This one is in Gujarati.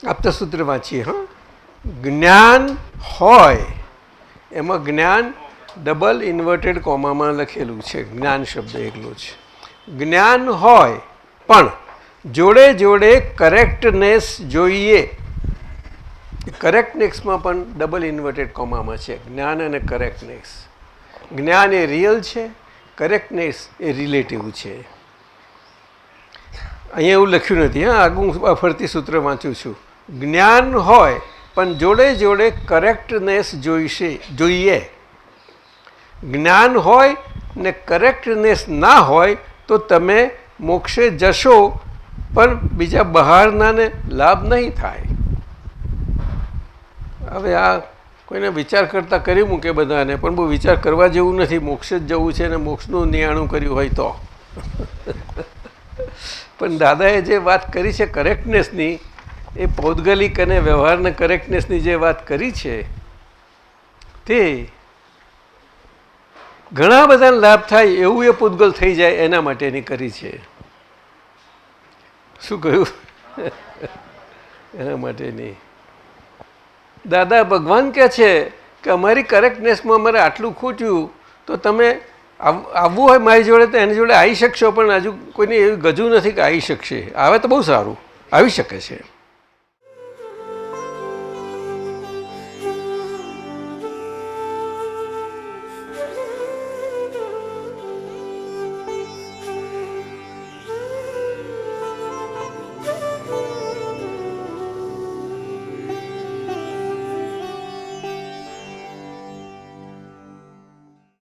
આપતસૂત્ર વાંચીએ. હા, જ્ઞાન હોય એમાં જ્ઞાન ડબલ ઇન્વર્ટેડ કોમામાં લખેલું છે. જ્ઞાન શબ્દ એકલો છે. જ્ઞાન હોય પણ જોડે જોડે કરેક્ટનેસ જોઈએ. કરેક્ટનેસમાં પણ ડબલ ઇન્વર્ટેડ કોમામાં છે. જ્ઞાન અને કરેક્ટનેસ. જ્ઞાન એ રિયલ છે, કરેક્ટનેસ એ રિલેટિવ છે. અહીંયા એવું લખ્યું નથી. હા, આગું ફરતી સૂત્ર વાંચું છું. જ્ઞાન હોય પણ જોડે જોડે કરેક્ટનેસ જોઈએ. જ્ઞાન હોય ને કરેક્ટનેસ ના હોય તો તમે મોક્ષે જશો પણ બીજા બહારનાને લાભ નહીં થાય. હવે આ કોઈને વિચાર કરતા કરી મૂકે બધાને, પણ બહુ વિચાર કરવા જેવું નથી. મોક્ષે જ જવું છે ને મોક્ષનું નિયાણું કર્યું હોય તો. પણ દાદાએ જે વાત કરી છે કરેક્ટનેસની, એ પૌદ્ગલિક અને વ્યવહારના કરેક્ટનેસની જે વાત કરી છે તે ઘણા બધાને લાભ થાય એવું એ પૂતગલ થઈ જાય એના માટેની કરી છે. શું કહ્યું? એના માટેની. દાદા ભગવાન કહે છે કે અમારી કરેક્ટનેસમાં અમારે આટલું ખૂટ્યું તો તમે આવવું હોય મારી જોડે તો એની જોડે આવી શકશો, પણ હજુ કોઈની એવી ગજુ નથી કે આવી શકશે. આવે તો બહુ સારું, આવી શકે છે.